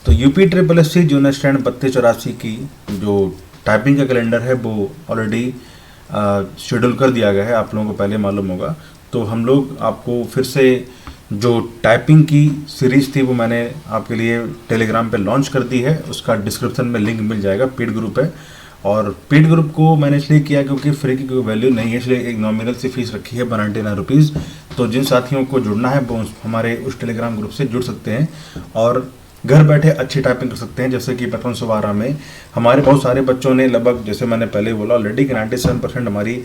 तो UP triple S C junior stand 3284 की जो टाइपिंग का कैलेंडर है वो ऑलरेडी शेड्यूल कर दिया गया है, आप लोगों को पहले मालूम होगा। तो हम लोग आपको फिर से जो टाइपिंग की सीरीज़ थी वो मैंने आपके लिए टेलीग्राम पे लॉन्च कर दी है, उसका डिस्क्रिप्शन में लिंक मिल जाएगा। पेड ग्रुप है और पेड ग्रुप को मैंने इसलिए किया क्योंकि फ्री की कोई वैल्यू नहीं है, इसलिए एक नॉमिनल सी फीस रखी है 199 रुपीज़। तो जिन साथियों को जुड़ना है वो हमारे उस टेलीग्राम ग्रुप से जुड़ सकते हैं और घर बैठे अच्छी टाइपिंग कर सकते हैं। जैसे कि 5512 में हमारे बहुत सारे बच्चों ने लगभग, जैसे मैंने पहले बोला ऑलरेडी कि 97% हमारी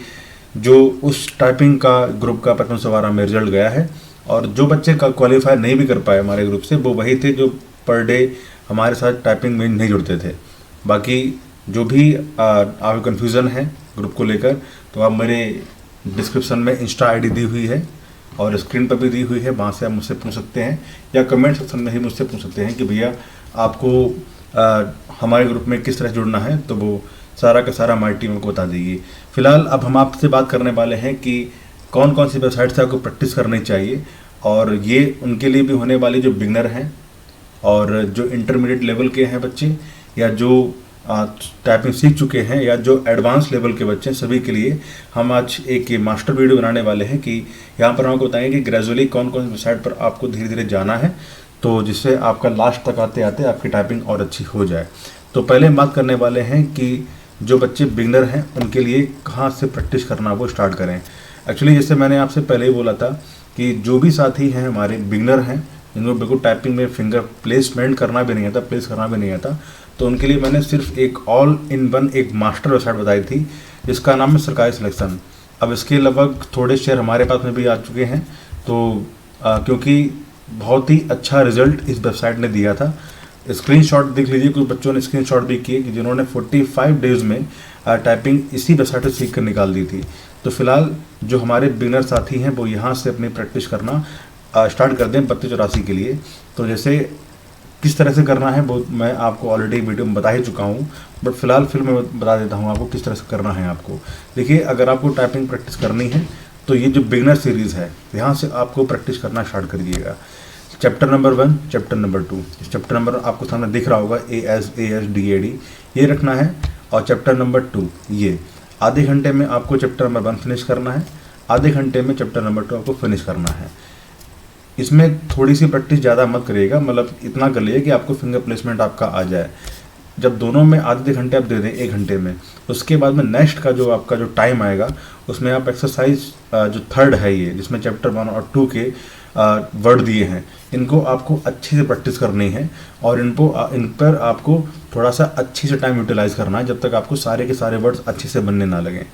जो उस टाइपिंग का ग्रुप का 5512 में रिजल्ट गया है। और जो बच्चे का क्वालिफाई नहीं भी कर पाए हमारे ग्रुप से, वो वही थे जो पर डे हमारे साथ टाइपिंग में नहीं जुड़ते थे। बाकी जो भी आपको कन्फ्यूज़न है ग्रुप को लेकर, तो आप मेरे डिस्क्रिप्शन में इंस्टा आईडी दी हुई है और स्क्रीन पर भी दी हुई है, वहाँ से आप मुझसे पूछ सकते हैं या कमेंट सेक्शन में ही मुझसे पूछ सकते हैं कि भैया आपको हमारे ग्रुप में किस तरह जुड़ना है। तो वो सारा का सारा हमारी टीम को बता देगी। फिलहाल अब हम आपसे बात करने वाले हैं कि कौन कौन सी वेबसाइट से आपको प्रैक्टिस करनी चाहिए, और ये उनके लिए भी होने वाली जो बिगनर हैं और जो इंटरमीडिएट लेवल के हैं बच्चे, या जो टाइपिंग सीख चुके हैं, या जो एडवांस लेवल के बच्चे हैं, सभी के लिए हम आज एक मास्टर वीडियो बनाने वाले हैं कि यहाँ पर हम आपको बताएंगे कि ग्रेजुअली कौन कौन सी वेबसाइट पर आपको धीरे धीरे जाना है, तो जिससे आपका लास्ट तक आते आते आपकी टाइपिंग और अच्छी हो जाए। तो पहले हम बात करने वाले हैं कि जो बच्चे बिगनर हैं उनके लिए कहाँ से प्रैक्टिस करना वो स्टार्ट करें। एक्चुअली जैसे मैंने आपसे पहले ही बोला था कि जो भी साथी हैं हमारे बिगनर हैं, जिनको बिल्कुल टाइपिंग में फिंगर प्लेसमेंट करना भी नहीं आता, प्लेस करना भी नहीं आता, तो उनके लिए मैंने सिर्फ एक ऑल इन वन एक मास्टर वेबसाइट बताई थी जिसका नाम है सरकारी सिलेक्शन। अब इसके लगभग थोड़े शेयर हमारे पास में भी आ चुके हैं। तो क्योंकि बहुत ही अच्छा रिजल्ट इस वेबसाइट ने दिया था। स्क्रीनशॉट देख लीजिए, कुछ बच्चों ने स्क्रीनशॉट भी किए कि जिन्होंने 45 डेज़ में टाइपिंग इसी वेबसाइट से सीख कर निकाल दी थी। तो फिलहाल जो हमारे बिगनर साथी हैं वो यहाँ से अपनी प्रैक्टिस करना स्टार्ट कर दें 3284 के लिए। तो जैसे किस तरह से करना है वो मैं आपको ऑलरेडी वीडियो में बता ही चुका हूँ, बट फिलहाल फिर मैं बता देता हूँ आपको किस तरह से करना है आपको। देखिए, अगर आपको टाइपिंग प्रैक्टिस करनी है तो ये जो बिगनर सीरीज़ है यहाँ से आपको प्रैक्टिस करना स्टार्ट करिएगा। Chapter number 1, chapter number 2, chapter number आपको सामने दिख रहा होगा ASDAD, ये रखना है। और चैप्टर नंबर 2 ये आधे घंटे में आपको चैप्टर नंबर 1 फिनिश करना है, आधे घंटे में चैप्टर नंबर 2 आपको फिनिश करना है। इसमें थोड़ी सी प्रैक्टिस ज़्यादा मत करिएगा, मतलब इतना कर लीजिए कि आपको फिंगर प्लेसमेंट आपका आ जाए। जब दोनों में आधे घंटे आप दे दें 1 घंटे में, उसके बाद में नेक्स्ट का जो आपका जो टाइम आएगा उसमें आप एक्सरसाइज जो 3rd है ये, जिसमें चैप्टर 1 और 2 के वर्ड दिए हैं, इनको आपको अच्छे से प्रैक्टिस करनी है और इन पर आपको थोड़ा सा अच्छी से टाइम यूटिलाइज़ करना है, जब तक आपको सारे के सारे वर्ड्स अच्छे से बनने ना लगें।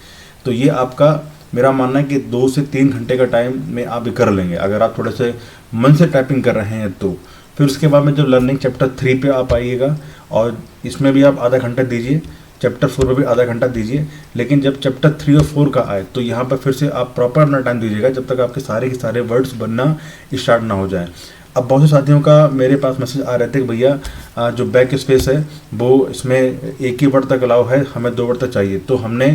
तो ये आपका, मेरा मानना है कि 2 से 3 घंटे का टाइम में आप ये कर लेंगे अगर आप थोड़े से मन से टाइपिंग कर रहे हैं तो। फिर उसके बाद में जब लर्निंग चैप्टर 3 पे आप आइएगा और इसमें भी आप आधा घंटा दीजिए, चैप्टर 4 में भी आधा घंटा दीजिए। लेकिन जब चैप्टर 3 और 4 का आए तो यहाँ पर फिर से आप प्रॉपर अपना टाइम दीजिएगा जब तक आपके सारे के सारे वर्ड्स बनना स्टार्ट ना हो जाए। अब बहुत से साथियों का मेरे पास मैसेज आ रहे थे कि भैया जो बैक स्पेस है वो इसमें एक ही वर्ड तक अलाउ है, हमें 2 वर्ड तक चाहिए। तो हमने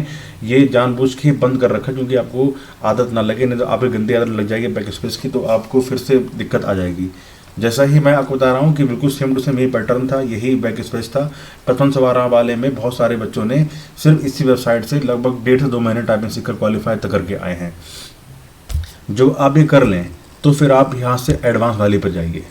ये जानबूझ के बंद कर रखा क्योंकि आपको आदत ना लगे, नहीं तो आपकी गंदी आदत लग जाएगी बैक स्पेस की, तो आपको फिर से दिक्कत आ जाएगी। जैसा ही मैं आपको बता रहा हूँ कि बिल्कुल सेम टू सेम यही पैटर्न था, यही बैक स्पेस था। 5512 वाले में बहुत सारे बच्चों ने सिर्फ इसी वेबसाइट से लगभग 1.5 से 2 महीने टाइपिंग सीखकर क्वालिफाई तक करके आए हैं। जो आप ये कर लें तो फिर आप यहाँ से एडवांस वाली पर जाइए।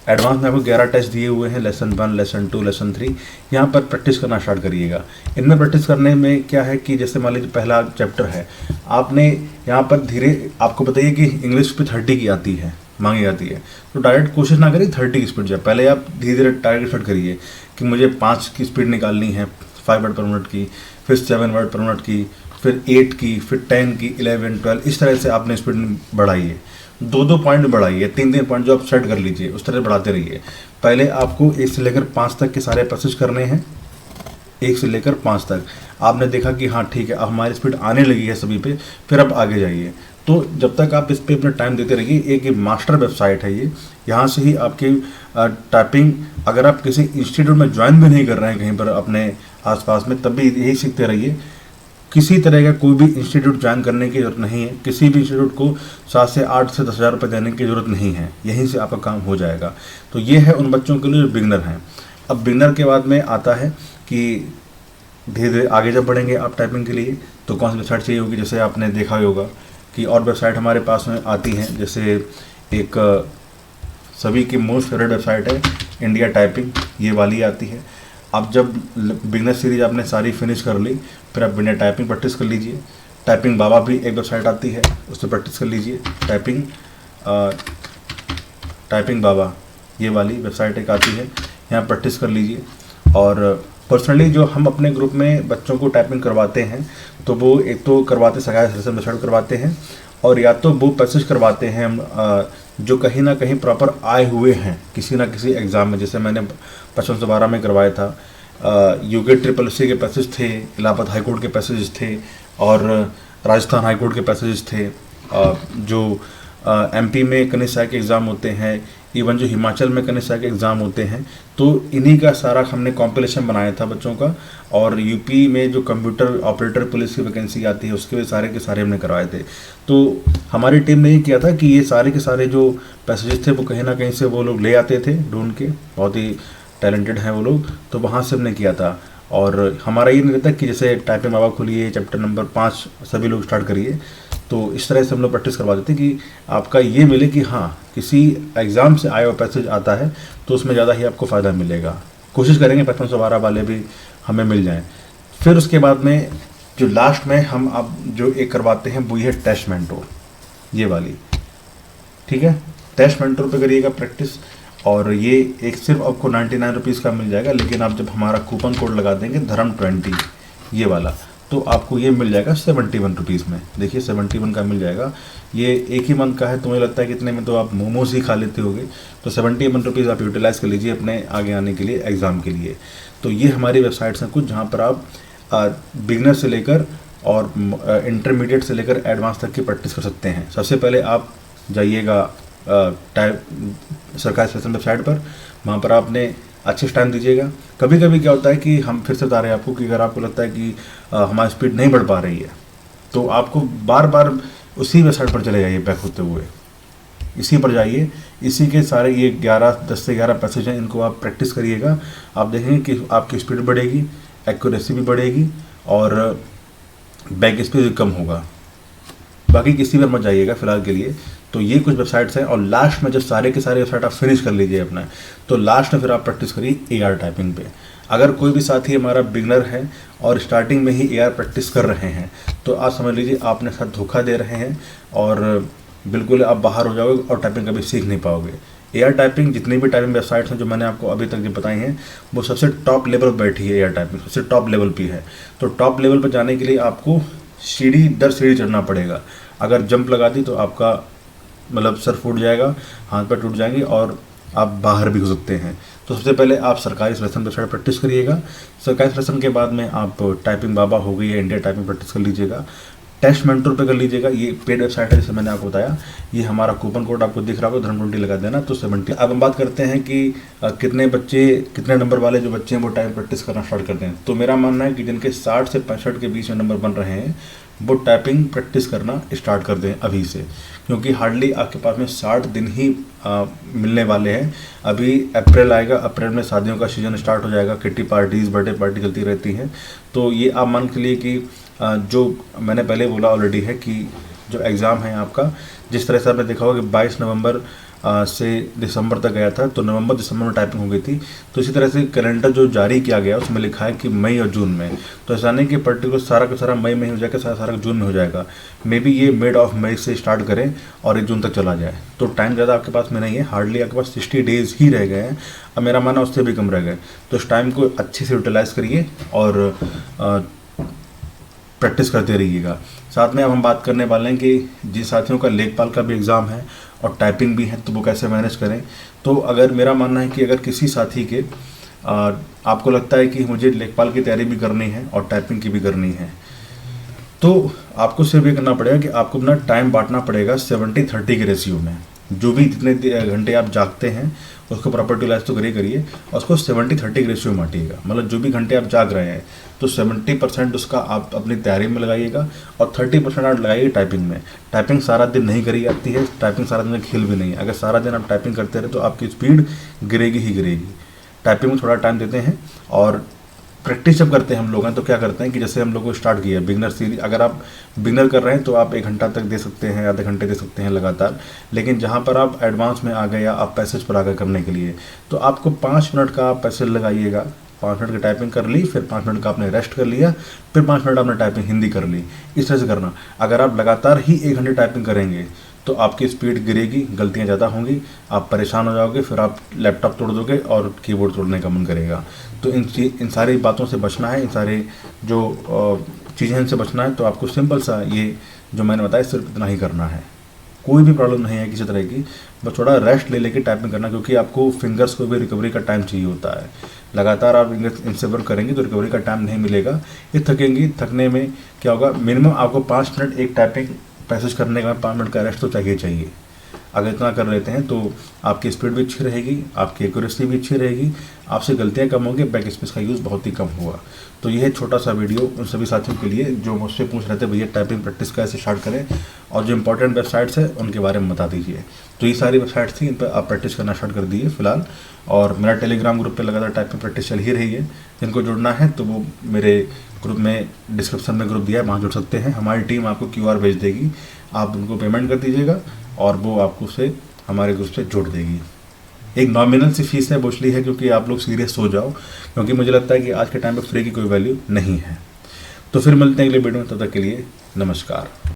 एडवांस में आपको 11 टेस्ट दिए हुए हैं, लेसन 1, लेसन 2, लेसन 3। यहाँ पर प्रैक्टिस करना स्टार्ट करिएगा। इनमें प्रैक्टिस करने में क्या है कि जैसे मान लीजिए पहला चैप्टर है, आपने यहाँ पर धीरे, आपको बताइए कि इंग्लिश पे 30 की आती है, मांगी जाती है, तो डायरेक्ट कोशिश ना करिए 30 की स्पीड जाए। पहले आप धीरे धीरे टारगेट सेट करिए कि मुझे 5 की स्पीड निकालनी है, 5 वर्ड पर मिनट की, फिर 7 वर्ड पर मिनट की, फिर 8 की, फिर 10 की, 11, 12, इस तरह से आपने स्पीड बढ़ाइए। 2-2 पॉइंट बढ़ाइए, 3-3 पॉइंट जो आप सेट कर लीजिए, उस तरह बढ़ाते रहिए। पहले आपको 1 से लेकर 5 तक के सारे पैसेज करने हैं। 1 से लेकर 5 तक आपने देखा कि हाँ ठीक है, अब हमारी स्पीड आने लगी है सभी पे, फिर आप आगे जाइए। तो जब तक आप इस पे अपना टाइम देते रहिए। एक मास्टर वेबसाइट है ये, यहाँ से ही आपकी टाइपिंग, अगर आप किसी इंस्टीट्यूट में ज्वाइन भी नहीं कर रहे हैं कहीं पर अपने आसपास में, तब भी यही सीखते रहिए। किसी तरह का कोई भी इंस्टीट्यूट ज्वाइन करने की ज़रूरत नहीं है, किसी भी इंस्टीट्यूट को 7 से 8 से 10 हज़ार रुपये देने की ज़रूरत नहीं है, यहीं से आपका काम हो जाएगा। तो ये है उन बच्चों के लिए जो बिगनर हैं। अब बिगनर के बाद में आता है कि धीरे धीरे आगे जब बढ़ेंगे आप टाइपिंग के लिए तो कौन सी वेबसाइट चाहिए होगी। जैसे आपने देखा ही होगा कि और वेबसाइट हमारे पास में आती हैं, जैसे एक सभी की मोस्ट फेवरेट वेबसाइट है इंडिया टाइपिंग, ये वाली आती है। अब जब बिगनर सीरीज आपने सारी फिनिश कर ली, फिर आप इंडिया टाइपिंग प्रैक्टिस कर लीजिए। टाइपिंग बाबा भी एक वेबसाइट आती है, उससे प्रैक्टिस कर लीजिए। टाइपिंग बाबा ये वाली वेबसाइट एक आती है, यहाँ प्रैक्टिस कर लीजिए। और पर्सनली जो हम अपने ग्रुप में बच्चों को टाइपिंग करवाते हैं तो वो एक तो करवाते सगाई सेशन वेबसाइट करवाते हैं, और या तो वो पैसेज करवाते हैं हम जो कहीं ना कहीं प्रॉपर आए हुए हैं किसी ना किसी एग्ज़ाम में। जैसे मैंने 5512 में करवाया था, यूके ट्रिपल के पैसेज थे, इलाहाबाद हाई कोर्ट के पैसेज थे, और राजस्थान हाई कोर्ट के पैसेज थे, जो एमपी में कनिष्ठा के एग्ज़ाम होते हैं, इवन जो हिमाचल में कनिष्ठा के एग्ज़ाम होते हैं। तो इन्हीं का सारा हमने कॉम्पिलेशन बनाया था बच्चों का। और यूपी में जो कंप्यूटर ऑपरेटर पुलिस की वैकेंसी आती है उसके सारे के सारे हमने करवाए थे। तो हमारी टीम ने ये किया था कि ये सारे के सारे जो पैसेजेस थे वो कहीं ना कहीं से वो लोग ले आते थे ढूंढ के, बहुत ही टैलेंटेड हैं वो लोग, तो वहाँ से हमने किया था। और हमारा ये नहीं रहता कि जैसे टाइपिंग बाबा खोलिए चैप्टर नंबर 5 सभी लोग स्टार्ट करिए, तो इस तरह से हम लोग प्रैक्टिस करवा देते कि आपका ये मिले कि हाँ किसी एग्ज़ाम से आया हुआ पैसेज आता है तो उसमें ज़्यादा ही आपको फ़ायदा मिलेगा। कोशिश करेंगे 5512 वाले भी हमें मिल जाएं। फिर उसके बाद में जो लास्ट में हम अब जो एक करवाते हैं वो ये है टेस्ट मेंटोर, ये वाली, ठीक है। टेस्ट मेंटोर पे करिएगा प्रैक्टिस, और ये एक सिर्फ आपको 99 रुपीज़ का मिल जाएगा। लेकिन आप जब हमारा कूपन कोड लगा देंगे धर्म20 ये वाला, तो आपको ये मिल जाएगा 71 रुपीज़ में। देखिए 71 का मिल जाएगा। ये एक ही मंथ का है, तो मुझे लगता है कि इतने में तो आप मोमोज ही खा लेते होगे। तो 71 रुपीज़ आप यूटिलाइज़ कर लीजिए अपने आगे आने के लिए एग्ज़ाम के लिए। तो ये हमारी वेबसाइट्स हैं कुछ जहाँ पर आप बिगनर से लेकर और इंटरमीडिएट से लेकर एडवांस तक की प्रैक्टिस कर सकते हैं। सबसे पहले आप जाइएगा सरकारी सेशन वेबसाइट पर, वहाँ पर आपने अच्छे से टाइम दीजिएगा। कभी कभी क्या होता है कि हम फिर से बता रहे हैं आपको कि अगर आपको लगता है कि हमारी स्पीड नहीं बढ़ पा रही है तो आपको बार बार उसी वेबसाइट पर चले जाइए, बैक होते हुए इसी पर जाइए। इसी के सारे ये 10 से 11 पैसेज हैं, इनको आप प्रैक्टिस करिएगा। आप देखेंगे कि आपकी स्पीड बढ़ेगी, एक्यूरेसी भी बढ़ेगी और बैक स्पेस भी कम होगा। बाकी किसी पर मत जाइएगा फिलहाल के लिए। तो ये कुछ वेबसाइट्स हैं, और लास्ट में जब सारे के सारे वेबसाइट आप फिनिश कर लीजिए अपना, तो लास्ट में फिर आप प्रैक्टिस करिए एआर टाइपिंग पे। अगर कोई भी साथी हमारा बिगनर है और स्टार्टिंग में ही एआर प्रैक्टिस कर रहे हैं तो आप समझ लीजिए आपने साथ धोखा दे रहे हैं, और बिल्कुल आप बाहर हो जाओगे और टाइपिंग कभी सीख नहीं पाओगे। एआर टाइपिंग जितनी भी टाइपिंग वेबसाइट्स हैं जो मैंने आपको अभी तक जो बताई हैं वो सबसे टॉप लेवल पर बैठी है। एआर टाइपिंग सबसे टॉप लेवल पर है। तो टॉप लेवल पर जाने के लिए आपको सीढ़ी दर सीढ़ी चढ़ना पड़ेगा। अगर जंप लगा दी तो आपका मतलब सर फूट जाएगा, हाथ पैर टूट जाएंगे और आप बाहर भी हो सकते हैं। तो सबसे पहले आप सरकारी सेशन वेबसाइट प्रैक्टिस करिएगा। सरकारी सेशन के बाद में आप टाइपिंग बाबा हो गई या इंडिया टाइपिंग प्रैक्टिस कर लीजिएगा। टेस्ट मेंटोर पे कर लीजिएगा, ये पेड वेबसाइट है जैसे मैंने आपको बताया। ये हमारा कूपन कोड आपको दिख रहा होगा धर्म20 लगा देना तो 70। अब हम बात करते हैं कि कितने बच्चे कितने नंबर वाले जो बच्चे हैं वो टाइप प्रैक्टिस करना स्टार्ट करते हैं। तो मेरा मानना है कि जिनके 60 से 65 के बीच में नंबर बन रहे हैं वो टाइपिंग प्रैक्टिस करना स्टार्ट कर दें अभी से, क्योंकि हार्डली आपके पास में 60 दिन ही मिलने वाले हैं। अभी अप्रैल आएगा, अप्रैल में शादियों का सीज़न स्टार्ट हो जाएगा, किट्टी पार्टीज़ बर्थडे पार्टी चलती रहती हैं। तो ये आप मान के लिए कि जो मैंने पहले बोला ऑलरेडी है कि जो एग्ज़ाम है आपका, जिस तरह से आपने देखा होगा कि 22 नवंबर से दिसंबर तक गया था, तो नवंबर दिसंबर में टाइपिंग हो गई थी। तो इसी तरह से कैलेंडर जो जारी किया गया उसमें लिखा है कि मई और जून में, तो ऐसा नहीं कि पर्टिकुलर सारा का सारा मई में हो जाएगा, सारा जून में हो जाएगा। मे बी ये मिड ऑफ मई से स्टार्ट करें और 1 जून तक चला जाए। तो टाइम ज़्यादा आपके पास में नहीं है, हार्डली आपके पास 60 डेज़ ही रह गए हैं। अब मेरा मानना उससे भी कम रह गए। तो इस टाइम को अच्छे से यूटिलाइज़ करिए और प्रैक्टिस करते रहिएगा। साथ में अब हम बात करने वाले हैं कि जिन साथियों का लेखपाल का भी एग्ज़ाम है और टाइपिंग भी है तो वो कैसे मैनेज करें। तो अगर मेरा मानना है कि अगर किसी साथी के आपको लगता है कि मुझे लेखपाल की तैयारी भी करनी है और टाइपिंग की भी करनी है, तो आपको सिर्फ ये करना पड़ेगा कि आपको अपना टाइम बांटना पड़ेगा 70-30 के रेशियो में। जो भी जितने घंटे आप जागते हैं उसको प्रॉपर यूटिलाइज तो करिए और उसको 70-30 रेशियो में बांटिएगा। मतलब जो भी घंटे आप जाग रहे हैं तो 70% उसका आप अपनी तैयारी में लगाइएगा और 30% आप लगाइए टाइपिंग में। टाइपिंग सारा दिन नहीं करी जाती है, टाइपिंग सारा दिन का खेल भी नहीं है। अगर सारा दिन आप टाइपिंग करते रहे तो आपकी स्पीड गिरेगी ही गिरेगी। टाइपिंग में थोड़ा टाइम देते हैं और प्रैक्टिस जब करते हैं हम लोग हैं तो क्या करते हैं कि जैसे हम लोग को स्टार्ट किया बिगनर सीरीज, अगर आप बिगनर कर रहे हैं तो आप 1 घंटा तक दे सकते हैं, आधे घंटे दे सकते हैं लगातार। लेकिन जहाँ पर आप एडवांस में आ गए या आप पैसेज पर आ गए करने के लिए तो आपको 5 मिनट का आप पैसेज लगाइएगा। 5 मिनट की टाइपिंग कर ली, फिर 5 मिनट का आपने रेस्ट कर लिया, फिर 5 मिनट आपने टाइपिंग हिंदी कर ली। इस तरह से करना। अगर आप लगातार ही 1 घंटे टाइपिंग करेंगे तो आपकी स्पीड गिरेगी, गलतियां ज़्यादा होंगी, आप परेशान हो जाओगे, फिर आप लैपटॉप तोड़ दोगे और कीबोर्ड तोड़ने का मन करेगा। तो इन सारी बातों से बचना है, इन सारे जो चीज़ें हैं इनसे बचना है। तो आपको सिंपल सा ये जो मैंने बताया सिर्फ इतना ही करना है। कोई भी प्रॉब्लम नहीं है किसी तरह की, बस थोड़ा रेस्ट ले लेके टाइपिंग करना, क्योंकि आपको फिंगर्स को भी रिकवरी का टाइम चाहिए होता है। लगातार आप इनसे वर्क करेंगे तो रिकवरी का टाइम नहीं मिलेगा, ये थकेंगी। थकने में क्या होगा, मिनिमम आपको 5 मिनट एक टाइपिंग पैसेज करने का 5 मिनट का रेस्ट तो चाहिए। अगर इतना कर लेते हैं तो आपकी स्पीड भी अच्छी रहेगी, आपकी एक्यूरेसी भी अच्छी रहेगी, आपसे गलतियां कम होंगी, बैक स्पेस का यूज़ बहुत ही कम होगा। तो यह छोटा सा वीडियो उन सभी साथियों के लिए जो मुझसे पूछ रहे थे भैया टाइपिंग प्रैक्टिस कैसे स्टार्ट करें और जो इंपॉर्टेंट वेबसाइट्स है उनके बारे में बता दीजिए। तो ये सारी वेबसाइट्स थी, इन पर आप प्रैक्टिस करना स्टार्ट कर दीजिए फिलहाल। और मेरा टेलीग्राम ग्रुप पर लगातार टाइपिंग प्रैक्टिस चल ही रही है। जिनको जुड़ना है तो वो मेरे ग्रुप में डिस्क्रिप्शन में ग्रुप दिया है, वहाँ जुड़ सकते हैं। हमारी टीम आपको QR भेज देगी, आप उनको पेमेंट कर दीजिएगा और वो आपको से हमारे ग्रुप से जोड़ देगी। एक नॉमिनल सी फीस है, बोझली है, क्योंकि आप लोग सीरियस हो जाओ, क्योंकि मुझे लगता है कि आज के टाइम पे फ्री की कोई वैल्यू नहीं है। तो फिर मिलते हैं अगले वीडियो में, तब तक के लिए नमस्कार।